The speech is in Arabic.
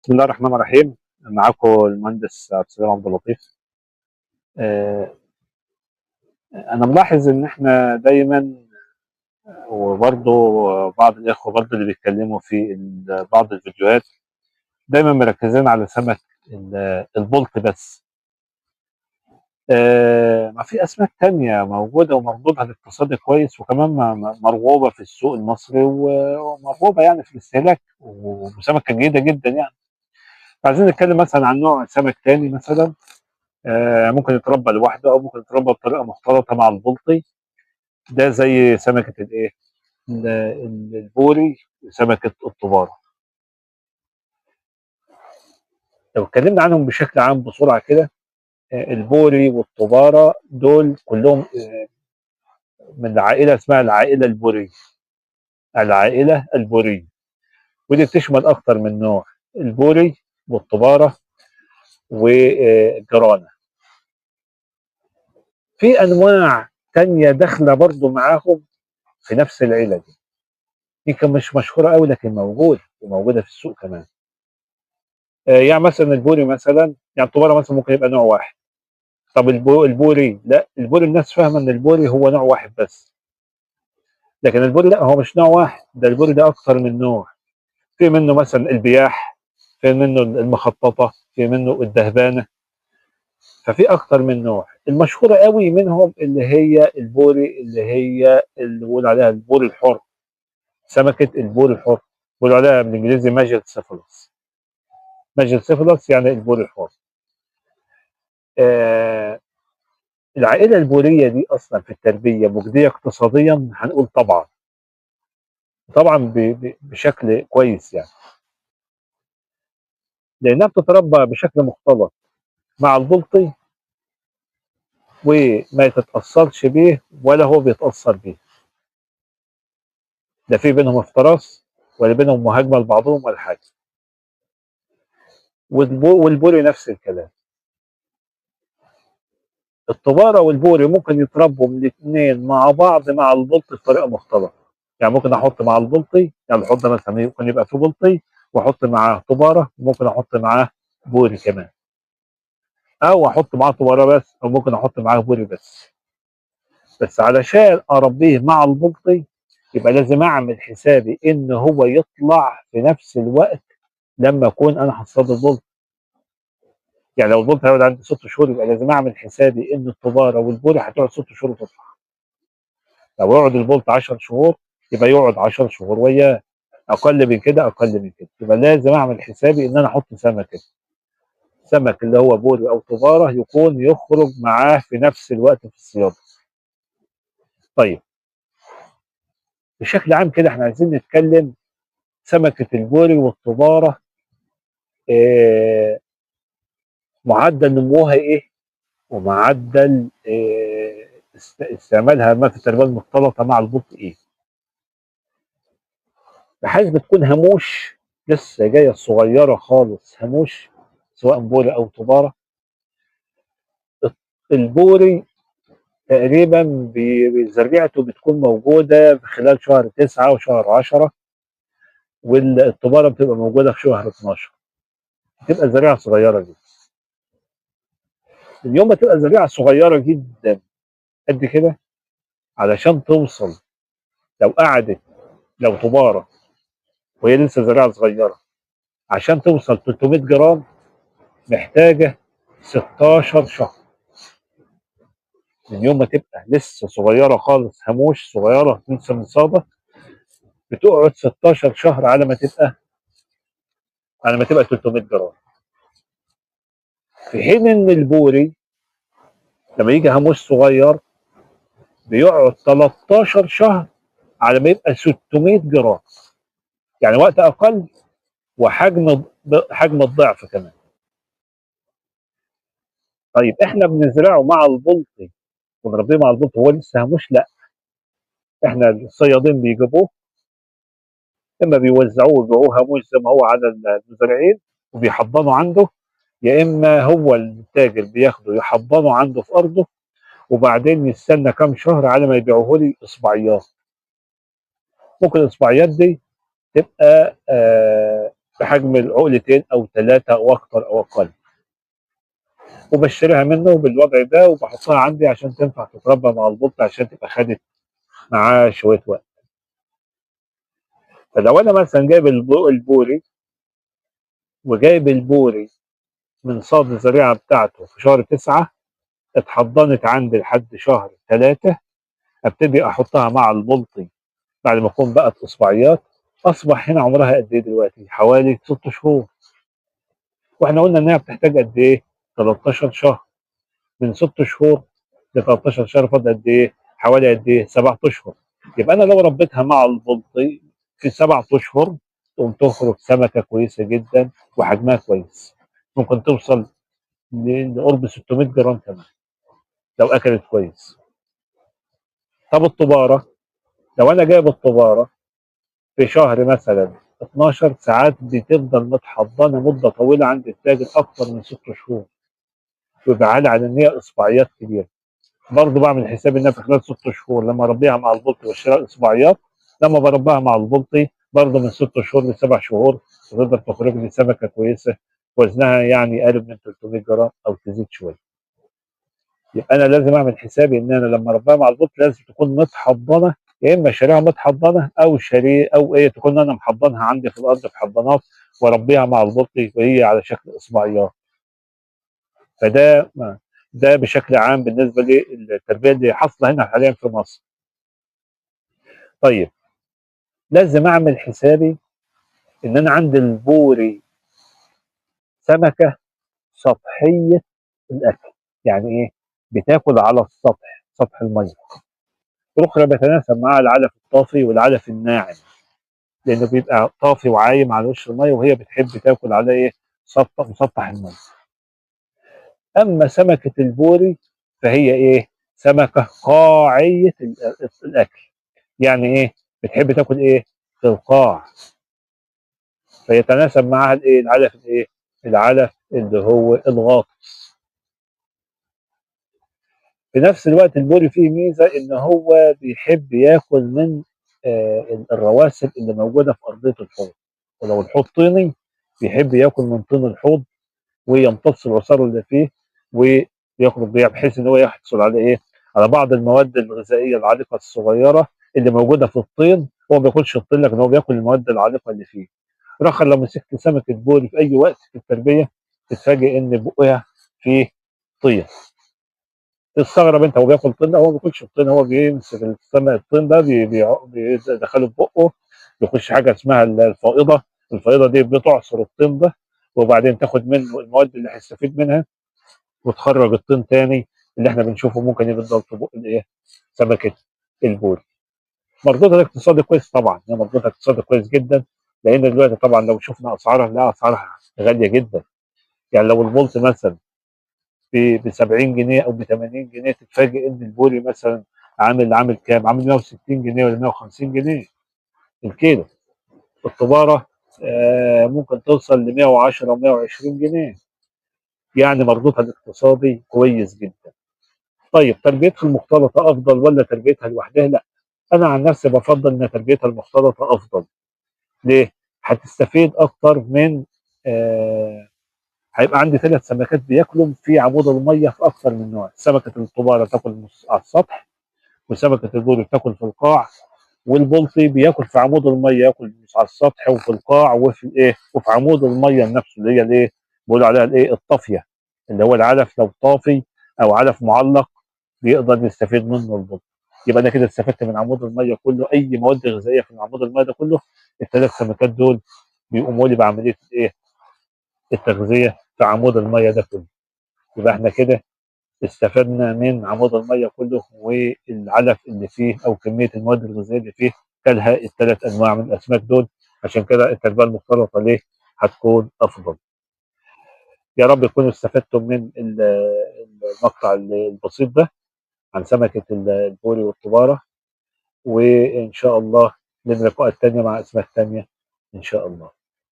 بسم الله الرحمن الرحيم. معاكم المهندس عبد السلام عبد اللطيف. آه، انا ملاحظ ان احنا دايما، وبرضه بعض الاخوه برضه اللي بيتكلموا في بعض الفيديوهات دايما مركزين على سمك البلطي بس. ما في اسماك تانية موجوده ومردودها الاقتصادي كويس، وكمان مرغوبه في السوق المصري ومرغوبه يعني في الاستهلاك، وسمكه جيده جدا يعني. عايزين نتكلم مثلا عن نوع سمك تاني مثلا، ممكن يتربى لوحده او ممكن يتربى بطريقه مختلطه مع البلطي. ده زي سمكه الايه، البوري وسمكه الطباره. لو اتكلمنا عنهم بشكل عام بسرعه كده، البوري والطباره دول كلهم من عائله اسمها العائله البوريه. العائله البوريه، ودي بتشمل اكتر من نوع: البوري والطباره والجرانه. في انواع تانية داخله برضو معاهم في نفس العيله دي، يمكن مش مشهوره قوي لكن موجوده وموجوده في السوق كمان. يعني مثلا البوري مثلا، يعني الطباره مثلا ممكن يبقى نوع واحد. طب البوري لا، البوري الناس فاهمه ان البوري هو نوع واحد بس، لكن البوري لا، هو مش نوع واحد، ده البوري ده اكتر من نوع. في منه مثلا البياح، في منه المخططه، في منه الدهبانه. ففي اكتر من نوع. المشهوره قوي منهم اللي هي البوري، اللي هي اللي بيقول عليها البوري الحر، سمكه البوري الحر، بيقولوا عليها بالانجليزي ماجل سيفلس. ماجل سيفلس يعني البوري الحر. آه، العائلة البورية دي أصلا في التربية مجدية اقتصاديا، هنقول طبعا، طبعا بشكل كويس يعني، لأنها بتتربى بشكل مختلط مع البلطي، وما تتأثرش بيه ولا هو بيتأثر بيه. لا في بينهم افتراس ولا بينهم مهاجمة لبعضهم ولا حاجة. والبوري نفس الكلام. الطبارة والبوري ممكن يتربوا من الاثنين مع بعض مع البلطي بطريقة مختلطة. يعني ممكن احط مع البلطي، يعني الحوض ده مثلا ممكن يبقى فيه بلطي واحط معاه طباره، وممكن احط معاه بوري كمان، او احط معاه طباره بس، او ممكن احط معاه بوري بس. بس علشان اربيه مع البلطي يبقى لازم اعمل حسابي ان هو يطلع في نفس الوقت لما اكون انا حصاد البلطي. يعني لو البلطي هيقعد عندي 6 شهور، يبقى لازم اعمل حسابي ان الطباره والبوري هتقعد 6 شهور وتطلع. لو يقعد البلطي 10 شهور، يبقى يقعد 10 شهور وياه. اقل من كده اقل من كده، يبقى لازم اعمل حسابي ان انا احط سمك كده، سمك اللي هو بوري او طباره يكون يخرج معاه في نفس الوقت في الصياده. طيب، بشكل عام كده احنا عايزين نتكلم سمكه البوري والطباره، معدل نموها ايه، ومعدل استعمالها ما في التربيه المختلطه مع البط ايه، بحيث بتكون هاموش لسه جايه صغيره خالص، هاموش سواء بوري او طباره. البوري تقريبا زريعته بتكون موجودة في خلال شهر 9 وشهر 10، والطبارة بتبقى موجودة في شهر 12. بتبقى زريعة صغيرة جدا. اليوم ما تبقى زريعة صغيرة جدا قد كده، علشان توصل، لو قعدت، لو طبارة وهي لسه زريعة صغيرة، عشان توصل 300 جرام محتاجة 16 شهر. من يوم ما تبقى لسه صغيرة خالص، هاموش صغيرة لسه منصابة، بتقعد 16 شهر على ما تبقى 300 جرام. في حين ان البوري لما يجي هاموس صغير بيقعد 13 شهر على ما يبقى 600 جرام، يعني وقت اقل، وحجم حجم الضعف كمان. طيب احنا بنزرعه مع البلطي ونربيه مع البلطي هو لسه هاموش؟ لا، احنا الصيادين بيجيبوه، اما بيوزعوه ويبيعوه هاموش زي ما هو على المزارعين وبيحضنوا عنده، يا اما هو التاجر بياخده يحضنه عنده في ارضه، وبعدين يستنى كام شهر على ما يبيعوه لي اصبعيات. ممكن الاصبعيات دي تبقى بحجم العقلتين او 3 او اكتر او اقل، وبشتريها منه بالوضع ده وبحطها عندي عشان تنفع تتربى مع البط عشان تبقى خدت معاه شويه وقت. فلو انا مثلا جايب البوري وجايب البوري من صاد الزريعه بتاعته في شهر 9، اتحضنت عندي لحد شهر 3، ابتدي احطها مع البلطي بعد ما تكون بقت اصبعيات. اصبح هنا عمرها قد ايه دلوقتي؟ حوالي 6 شهور، واحنا قلنا انها بتحتاج قد ايه؟ 13 شهر. من 6 شهور ل 13 شهر فاضل قد ايه؟ حوالي قد ايه؟ 7 اشهر. يبقى انا لو ربيتها مع البلطي في 7 اشهر تقوم تخرج سمكه كويسه جدا وحجمها كويس، ممكن توصل لقرب 600 جرام كمان لو اكلت كويس. طب الطباره، لو انا جايب الطباره في شهر مثلا 12، ساعات بتفضل متحضنه مده طويله عند التاجر اكتر من 6 شهور، ويبقى عالي على ان هي اصبعيات كبيره. برضه بعمل حساب انها في خلال 6 شهور لما اربيها مع البلطي واشتري اصبعيات، لما بربيها مع البلطي برضه من 6 شهور ل7 شهور وتقدر تخرج لي سمكه كويسه وزنها يعني قارب من 300 جرام او تزيد شويه. يبقى انا لازم اعمل حسابي ان انا لما اربيها مع البلطي لازم تكون متحضنه، يا اما شاريها متحضنه او شاريه او ايه تكون انا محضنها عندي في الارض في حضانات واربيها مع البلطي وهي على شكل اصبعيات. فده ده بشكل عام بالنسبه للتربيه اللي حاصله هنا حاليا في مصر. طيب لازم اعمل حسابي ان انا عندي البوري سمكه سطحيه الاكل. يعني ايه؟ بتاكل على السطح، سطح الميه. الاخرى بيتناسب معها العلف الطافي والعلف الناعم، لانه بيبقى طافي وعايم على وش الميه وهي بتحب تاكل على ايه؟ مسطح الميه. اما سمكه البوري فهي ايه؟ سمكه قاعيه الاكل. يعني ايه؟ بتحب تاكل ايه؟ في القاع. فيتناسب معها الايه؟ العلف الايه؟ العلف اللي هو الغاطس. في نفس الوقت البوري فيه ميزه ان هو بيحب ياكل من الرواسب اللي موجوده في ارضيه الحوض. ولو الحوض طيني بيحب ياكل من طين الحوض ويمتص العصاره اللي فيه ويخرج بيها، بحيث ان هو يحصل على ايه؟ على بعض المواد الغذائيه العالقه الصغيره اللي موجوده في الطين. هو ما بياكلش الطين لكن هو بياكل المواد العالقه اللي فيه. رخر لو مسكت سمكه بوري في اي وقت في التربيه تتفاجئ ان بقها فيه طين. تستغرب انت هو بياكل طين؟ لا، هو ما بياكلش الطين، هو بيمسك الطين ده بيدخله في بقه، بيخش حاجه اسمها الفائضه. الفائضه دي بتعصر الطين ده وبعدين تاخد منه المواد اللي هيستفيد منها وتخرج الطين تاني اللي احنا بنشوفه ممكن يفضل في بق الايه؟ سمكه البوري. مردودها الاقتصادي كويس طبعا، هي مردودها اقتصادي كويس جدا، لان دلوقتي طبعا لو شفنا اسعارها لا اسعارها غاليه جدا. يعني لو البولت مثلا ب 70 جنيه او ب 80 جنيه تتفاجئ ان البوري مثلا عامل كام؟ عامل 160 جنيه ولا 150 جنيه الكيلو. الطباره ممكن توصل ل 110 و120 جنيه. يعني مردودها الاقتصادي كويس جدا. طيب تربيتها المختلطه افضل ولا تربيتها لوحدها؟ لا، انا عن نفسي بفضل ان تربيتها المختلطه افضل. ليه؟ هتستفيد اكتر من هيبقى عندي 3 سمكات بياكلوا في عمود الميه في اكثر من نوع. سمكه الطباره تاكل على السطح، وسمكه البوري بتاكل في القاع، والبلطي بياكل في عمود الميه، ياكل على السطح وفي القاع وفي الايه؟ وفي عمود الميه نفسه اللي هي الايه؟ بيقولوا عليها الايه؟ الطافيه، اللي هو العلف لو طافي او علف معلق بيقدر يستفيد منه البلطي. يبقى انا كده استفدت من عمود الميه كله، اي مواد غذائيه في عمود الميه ده كله ال3 سمكات دول بيقوموا لي بعمليه الايه؟ التغذيه في عمود الميه ده كله. يبقى احنا كده استفدنا من عمود الميه كله والعلف اللي فيه او كميه المواد الغذائيه اللي فيه كلها ال3 انواع من الاسماك دول. عشان كده التربيه المختلطه ليه هتكون افضل. يا رب تكونوا استفدتم من المقطع البسيط ده عن سمكه البوري والطباره، وان شاء الله لنا لقاءات تانيه مع اسماك تانيه ان شاء الله.